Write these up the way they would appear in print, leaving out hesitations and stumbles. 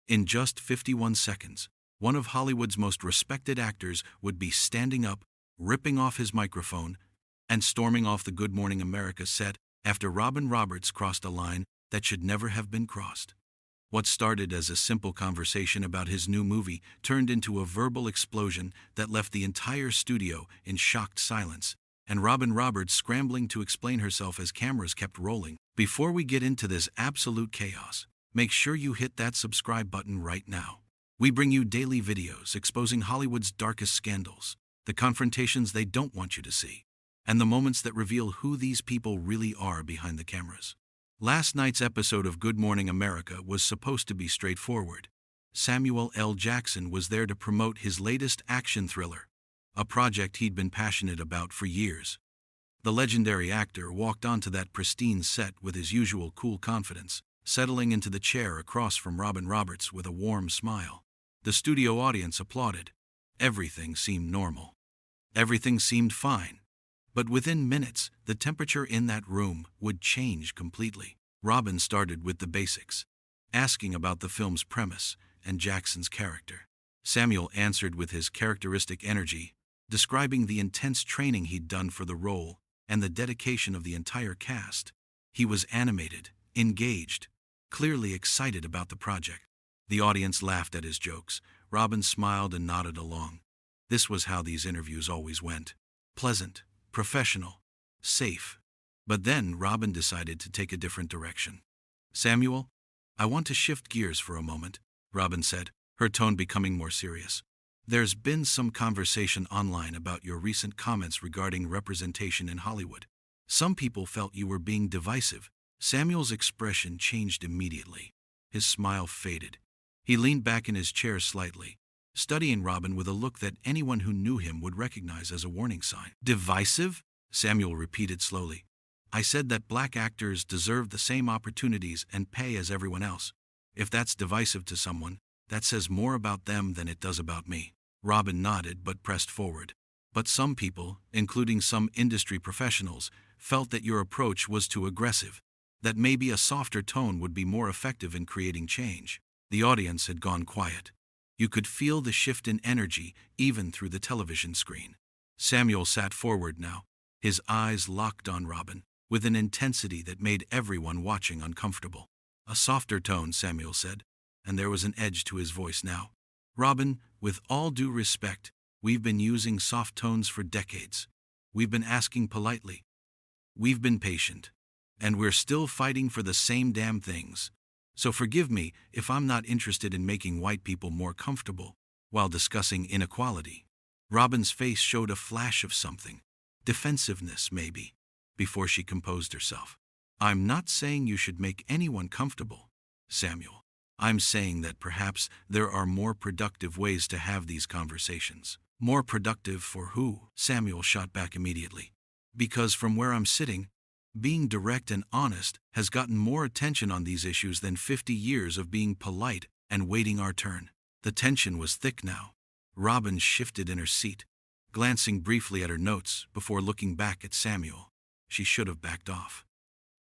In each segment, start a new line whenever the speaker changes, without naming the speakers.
In just 51 seconds, one of Hollywood's most respected actors would be standing up, ripping off his microphone, and storming off the Good Morning America set after Robin Roberts crossed a line that should never have been crossed. What started as a simple conversation about his new movie turned into a verbal explosion that left the entire studio in shocked silence, and Robin Roberts scrambling to explain herself as cameras kept rolling. Before we get into this absolute chaos, make sure you hit that subscribe button right now. We bring you daily videos exposing Hollywood's darkest scandals, the confrontations they don't want you to see, and the moments that reveal who these people really are behind the cameras. Last night's episode of Good Morning America was supposed to be straightforward. Samuel L. Jackson was there to promote his latest action thriller, a project he'd been passionate about for years. The legendary actor walked onto that pristine set with his usual cool confidence, settling into the chair across from Robin Roberts with a warm smile. The studio audience applauded. Everything seemed normal. Everything seemed fine. But within minutes, the temperature in that room would change completely. Robin started with the basics, asking about the film's premise and Jackson's character. Samuel answered with his characteristic energy, describing the intense training he'd done for the role and the dedication of the entire cast. He was animated, engaged, clearly excited about the project. The audience laughed at his jokes. Robin smiled and nodded along. This was how these interviews always went. Pleasant, professional, safe. But then Robin decided to take a different direction. "Samuel, I want to shift gears for a moment," Robin said, her tone becoming more serious. "There's been some conversation online about your recent comments regarding representation in Hollywood. Some people felt you were being divisive." Samuel's expression changed immediately. His smile faded. He leaned back in his chair slightly, studying Robin with a look that anyone who knew him would recognize as a warning sign. "Divisive?" Samuel repeated slowly. "I said that black actors deserve the same opportunities and pay as everyone else. If that's divisive to someone, that says more about them than it does about me." Robin nodded but pressed forward. "But some people, including some industry professionals, felt that your approach was too aggressive, that maybe a softer tone would be more effective in creating change." The audience had gone quiet. You could feel the shift in energy even through the television screen. Samuel sat forward now, his eyes locked on Robin, with an intensity that made everyone watching uncomfortable. "A softer tone," Samuel said, and there was an edge to his voice now. "Robin, with all due respect, we've been using soft tones for decades. We've been asking politely. We've been patient. And we're still fighting for the same damn things. So forgive me if I'm not interested in making white people more comfortable while discussing inequality." Robin's face showed a flash of something, defensiveness maybe, before she composed herself. "I'm not saying you should make anyone comfortable, Samuel. I'm saying that perhaps there are more productive ways to have these conversations." "More productive for who?" Samuel shot back immediately. "Because from where I'm sitting, being direct and honest has gotten more attention on these issues than 50 years of being polite and waiting our turn." The tension was thick now. Robin shifted in her seat, glancing briefly at her notes before looking back at Samuel. She should have backed off.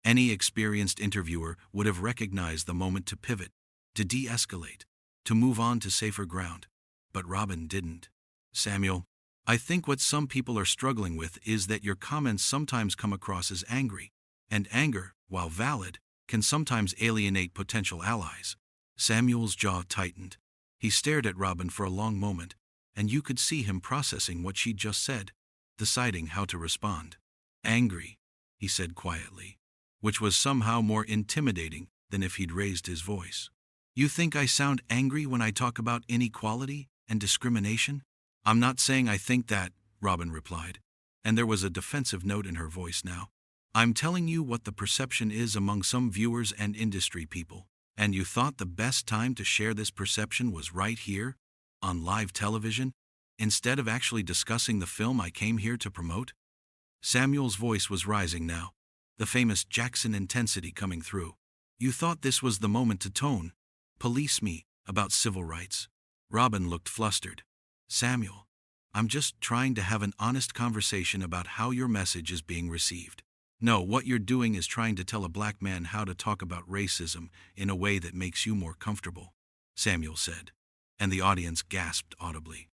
Any experienced interviewer would have recognized the moment to pivot, to de-escalate, to move on to safer ground. But Robin didn't. "Samuel, I think what some people are struggling with is that your comments sometimes come across as angry, and anger, while valid, can sometimes alienate potential allies." Samuel's jaw tightened. He stared at Robin for a long moment, and you could see him processing what she'd just said, deciding how to respond. "Angry," he said quietly, which was somehow more intimidating than if he'd raised his voice. "You think I sound angry when I talk about inequality and discrimination?" "I'm not saying I think that," Robin replied, and there was a defensive note in her voice now. "I'm telling you what the perception is among some viewers and industry people, and you thought the best time to share this perception was right here, on live television, instead of actually discussing the film I came here to promote?" Samuel's voice was rising now, the famous Jackson intensity coming through. "You thought this was the moment to police me about civil rights." Robin looked flustered. "Samuel, I'm just trying to have an honest conversation about how your message is being received. No, what you're doing is trying to tell a black man how to talk about racism in a way that makes you more comfortable. Samuel said, and the audience gasped audibly.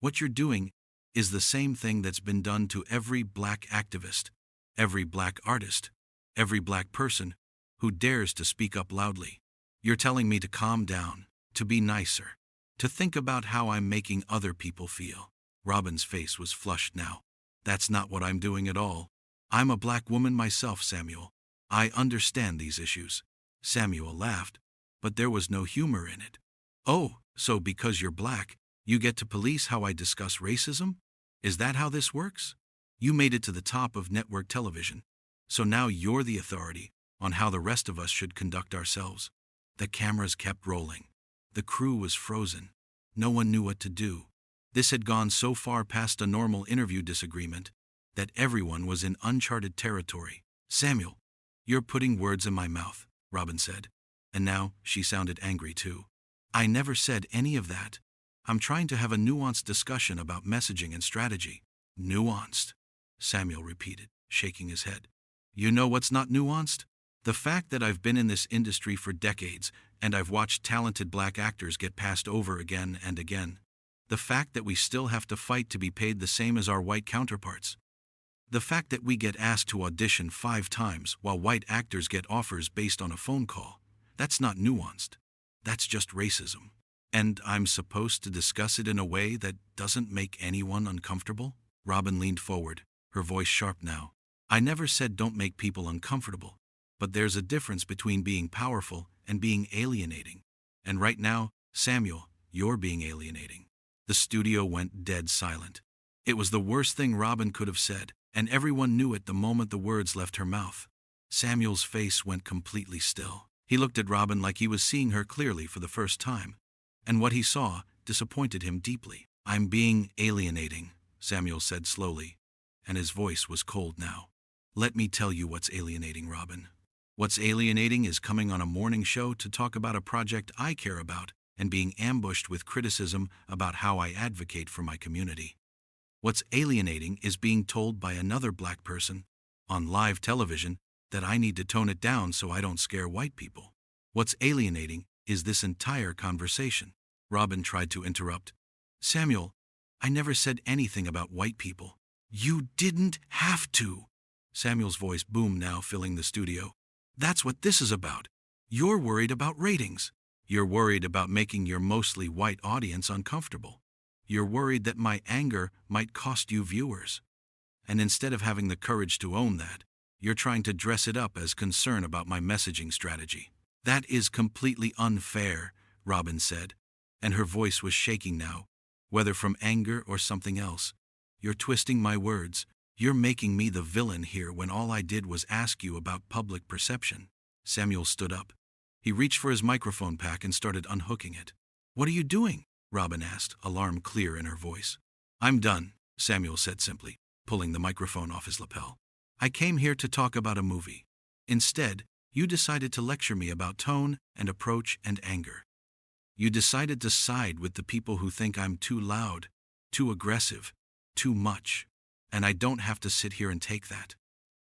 What you're doing is the same thing that's been done to every black activist, every black artist, every black person who dares to speak up loudly. You're telling me to calm down, to be nicer, to think about how I'm making other people feel. Robin's face was flushed now. That's not what I'm doing at all. I'm a black woman myself, Samuel. I understand these issues. Samuel laughed, but there was no humor in it. Oh, so because you're black, you get to police how I discuss racism? Is that how this works? You made it to the top of network television, so now you're the authority on how the rest of us should conduct ourselves. The cameras kept rolling. The crew was frozen. No one knew what to do. This had gone so far past a normal interview disagreement that everyone was in uncharted territory. Samuel, you're putting words in my mouth, Robin said. And now she sounded angry too. I never said any of that. I'm trying to have a nuanced discussion about messaging and strategy. Nuanced, Samuel repeated, shaking his head. You know what's not nuanced? The fact that I've been in this industry for decades and I've watched talented black actors get passed over again and again. The fact that we still have to fight to be paid the same as our white counterparts. The fact that we get asked to audition 5 times while white actors get offers based on a phone call. That's not nuanced. That's just racism. And I'm supposed to discuss it in a way that doesn't make anyone uncomfortable? Robin leaned forward, her voice sharp now. I never said don't make people uncomfortable, but there's a difference between being powerful and being alienating. And right now, Samuel, you're being alienating. The studio went dead silent. It was the worst thing Robin could have said, and everyone knew it the moment the words left her mouth. Samuel's face went completely still. He looked at Robin like he was seeing her clearly for the first time, and what he saw disappointed him deeply. I'm being alienating, Samuel said slowly, and his voice was cold now. Let me tell you what's alienating, Robin. What's alienating is coming on a morning show to talk about a project I care about and being ambushed with criticism about how I advocate for my community. What's alienating is being told by another black person on live television that I need to tone it down so I don't scare white people. What's alienating is this entire conversation. Robin tried to interrupt. Samuel, I never said anything about white people. You didn't have to. Samuel's voice boomed now, filling the studio. That's what this is about. You're worried about ratings. You're worried about making your mostly white audience uncomfortable. You're worried that my anger might cost you viewers. And instead of having the courage to own that, you're trying to dress it up as concern about my messaging strategy. That is completely unfair, Robin said, and her voice was shaking now, whether from anger or something else. You're twisting my words. You're making me the villain here when all I did was ask you about public perception. Samuel stood up. He reached for his microphone pack and started unhooking it. What are you doing? Robin asked, alarm clear in her voice. I'm done, Samuel said simply, pulling the microphone off his lapel. I came here to talk about a movie. Instead, you decided to lecture me about tone and approach and anger. You decided to side with the people who think I'm too loud, too aggressive, too much. And I don't have to sit here and take that.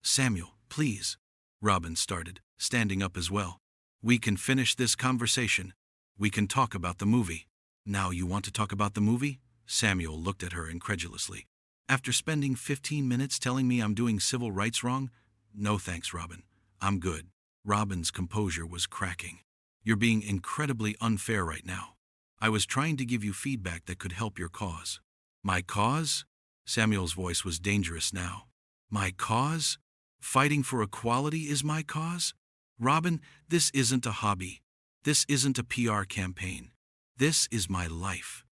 Samuel, please, Robin started, standing up as well. We can finish this conversation. We can talk about the movie. Now you want to talk about the movie? Samuel looked at her incredulously. After spending 15 minutes telling me I'm doing civil rights wrong? No thanks, Robin. I'm good. Robin's composure was cracking. You're being incredibly unfair right now. I was trying to give you feedback that could help your cause. My cause? Samuel's voice was dangerous now. My cause? Fighting for equality is my cause? Robin, this isn't a hobby. This isn't a PR campaign. This is my life.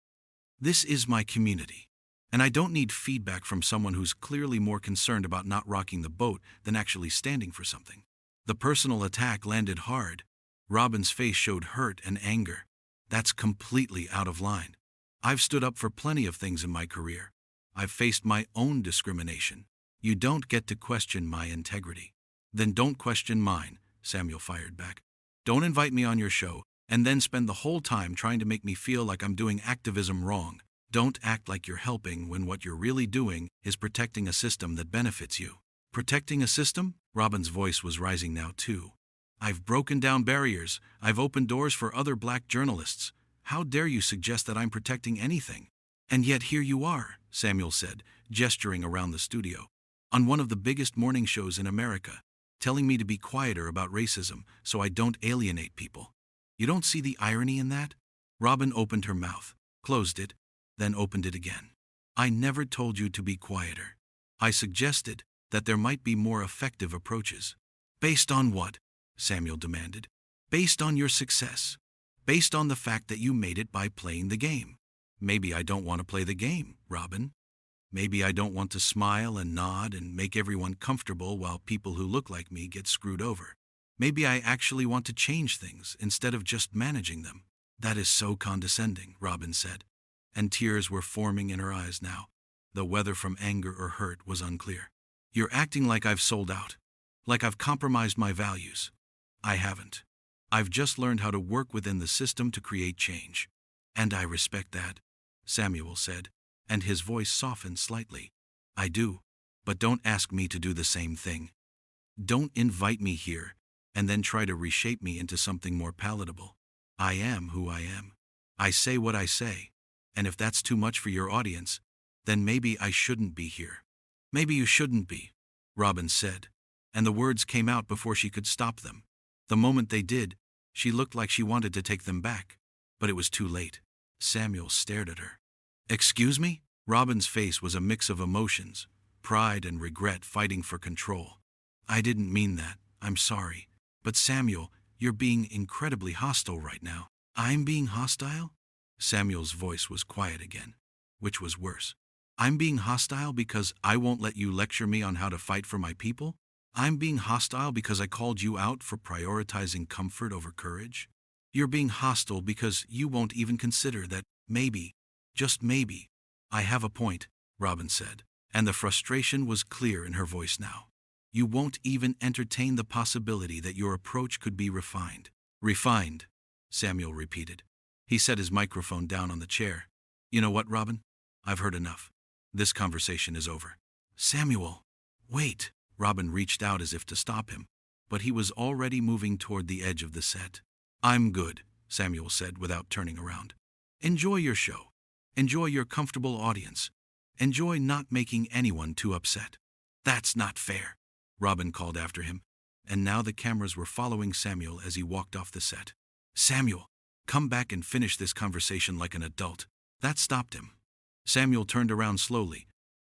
This is my community. And I don't need feedback from someone who's clearly more concerned about not rocking the boat than actually standing for something. The personal attack landed hard. Robin's face showed hurt and anger. That's completely out of line. I've stood up for plenty of things in my career. I've faced my own discrimination. You don't get to question my integrity. Then don't question mine, Samuel fired back. Don't invite me on your show and then spend the whole time trying to make me feel like I'm doing activism wrong. Don't act like you're helping when what you're really doing is protecting a system that benefits you. Protecting a system? Robin's voice was rising now too. I've broken down barriers. I've opened doors for other black journalists. How dare you suggest that I'm protecting anything? And yet here you are, Samuel said, gesturing around the studio, on one of the biggest morning shows in America, telling me to be quieter about racism so I don't alienate people. You don't see the irony in that? Robin opened her mouth, closed it, then opened it again. I never told you to be quieter. I suggested that there might be more effective approaches. Based on what? Samuel demanded. Based on your success. Based on the fact that you made it by playing the game. Maybe I don't want to play the game, Robin. Maybe I don't want to smile and nod and make everyone comfortable while people who look like me get screwed over. Maybe I actually want to change things instead of just managing them. That is so condescending, Robin said, and tears were forming in her eyes now, though whether from anger or hurt was unclear. You're acting like I've sold out, like I've compromised my values. I haven't. I've just learned how to work within the system to create change. And I respect that, Samuel said, and his voice softened slightly. I do, but don't ask me to do the same thing. Don't invite me here and then try to reshape me into something more palatable. I am who I am. I say what I say, and if that's too much for your audience, then maybe I shouldn't be here. Maybe you shouldn't be, Robin said, and the words came out before she could stop them. The moment they did, she looked like she wanted to take them back, but it was too late. Samuel stared at her. Excuse me? Robin's face was a mix of emotions, pride and regret fighting for control. I didn't mean that. I'm sorry. But Samuel, you're being incredibly hostile right now. I'm being hostile? Samuel's voice was quiet again, which was worse. I'm being hostile because I won't let you lecture me on how to fight for my people? I'm being hostile because I called you out for prioritizing comfort over courage? You're being hostile because you won't even consider that maybe, just maybe, I have a point, Robin said, and the frustration was clear in her voice now. You won't even entertain the possibility that your approach could be refined. Refined, Samuel repeated. He set his microphone down on the chair. You know what, Robin? I've heard enough. This conversation is over. Samuel, wait. Robin reached out as if to stop him, but he was already moving toward the edge of the set. I'm good, Samuel said without turning around. Enjoy your show. Enjoy your comfortable audience. Enjoy not making anyone too upset. That's not fair, Robin called after him, and now the cameras were following Samuel as he walked off the set. Samuel, come back and finish this conversation like an adult. That stopped him. Samuel turned around slowly,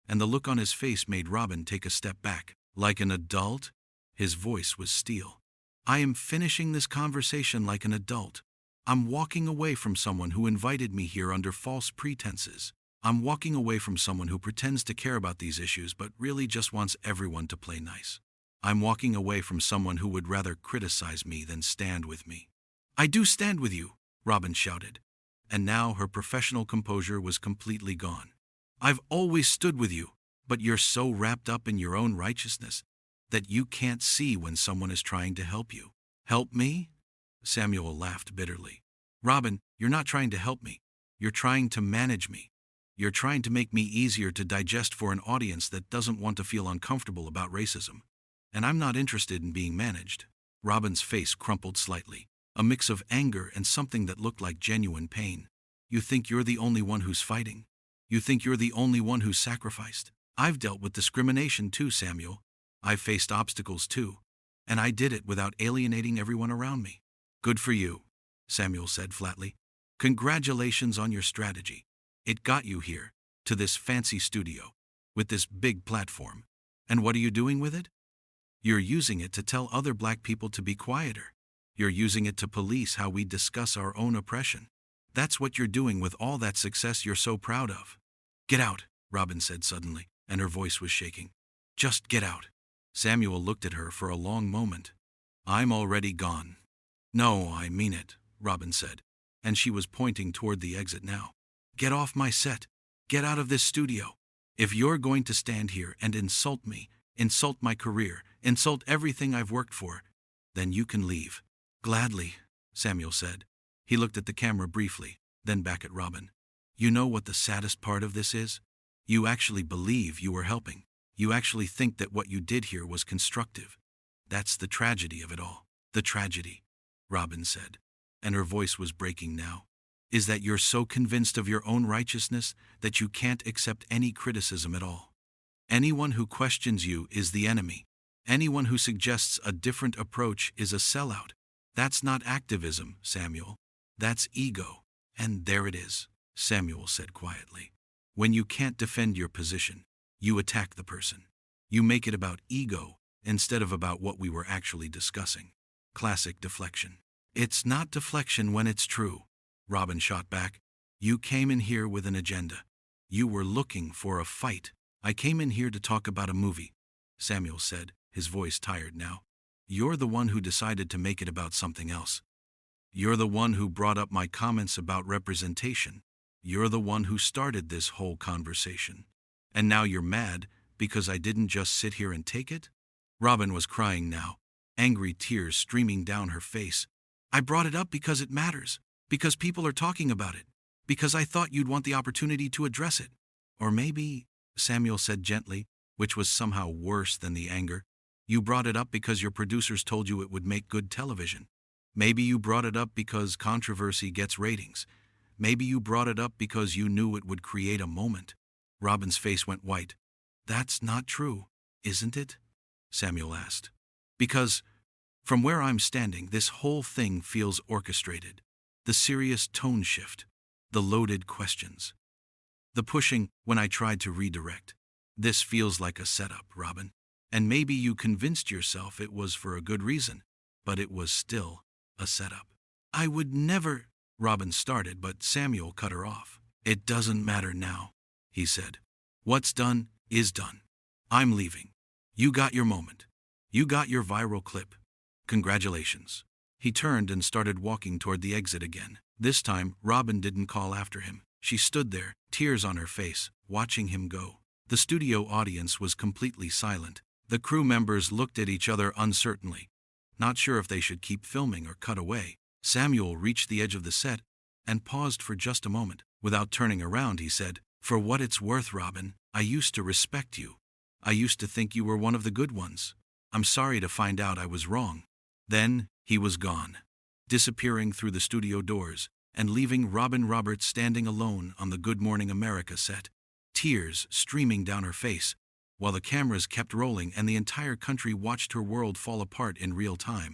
and the look on his face made Robin take a step back. Like an adult? His voice was steel. I am finishing this conversation like an adult. I'm walking away from someone who invited me here under false pretenses. I'm walking away from someone who pretends to care about these issues but really just wants everyone to play nice. I'm walking away from someone who would rather criticize me than stand with me. I do stand with you, Robin shouted, and now her professional composure was completely gone. I've always stood with you, but you're so wrapped up in your own righteousness that you can't see when someone is trying to help you. Help me? Samuel laughed bitterly. Robin, you're not trying to help me. You're trying to manage me. You're trying to make me easier to digest for an audience that doesn't want to feel uncomfortable about racism. And I'm not interested in being managed. Robin's face crumpled slightly, a mix of anger and something that looked like genuine pain. You think you're the only one who's fighting? You think you're the only one who's sacrificed? I've dealt with discrimination too, Samuel. I've faced obstacles too, and I did it without alienating everyone around me. Good for you, Samuel said flatly. Congratulations on your strategy. It got you here, to this fancy studio, with this big platform. And what are you doing with it? You're using it to tell other black people to be quieter. You're using it to police how we discuss our own oppression. That's what you're doing with all that success you're so proud of. Get out, Robin said suddenly, and her voice was shaking. Just get out. Samuel looked at her for a long moment. I'm already gone. No, I mean it, Robin said, and she was pointing toward the exit now. Get off my set. Get out of this studio. If you're going to stand here and insult me, insult my career, insult everything I've worked for, then you can leave. Gladly, Samuel said. He looked at the camera briefly, then back at Robin. You know what the saddest part of this is? You actually believe you were helping. You actually think that what you did here was constructive. That's the tragedy of it all. The tragedy, Robin said, and her voice was breaking now, is that you're so convinced of your own righteousness that you can't accept any criticism at all. Anyone who questions you is the enemy. Anyone who suggests a different approach is a sellout. That's not activism, Samuel. That's ego. And there it is, Samuel said quietly. When you can't defend your position, you attack the person. You make it about ego instead of about what we were actually discussing. Classic deflection. It's not deflection when it's true, Robin shot back. You came in here with an agenda. You were looking for a fight. I came in here to talk about a movie, Samuel said, his voice tired now. You're the one who decided to make it about something else. You're the one who brought up my comments about representation. You're the one who started this whole conversation. And now you're mad because I didn't just sit here and take it? Robin was crying now, angry tears streaming down her face. I brought it up because it matters, because people are talking about it, because I thought you'd want the opportunity to address it. Or maybe, Samuel said gently, which was somehow worse than the anger, you brought it up because your producers told you it would make good television. Maybe you brought it up because controversy gets ratings. Maybe you brought it up because you knew it would create a moment. Robin's face went white. That's not true, isn't it? Samuel asked. Because, from where I'm standing, this whole thing feels orchestrated. The serious tone shift, the loaded questions, the pushing when I tried to redirect. This feels like a setup, Robin. And maybe you convinced yourself it was for a good reason, but it was still a setup. I would never, Robin started, but Samuel cut her off. It doesn't matter now, he said. What's done is done. I'm leaving. You got your moment. You got your viral clip. Congratulations. He turned and started walking toward the exit again. This time, Robin didn't call after him. She stood there, tears on her face, watching him go. The studio audience was completely silent. The crew members looked at each other uncertainly, not sure if they should keep filming or cut away. Samuel reached the edge of the set and paused for just a moment. Without turning around, he said, For what it's worth, Robin, I used to respect you. I used to think you were one of the good ones. I'm sorry to find out I was wrong. Then, he was gone, disappearing through the studio doors and leaving Robin Roberts standing alone on the Good Morning America set, tears streaming down her face, while the cameras kept rolling and the entire country watched her world fall apart in real time.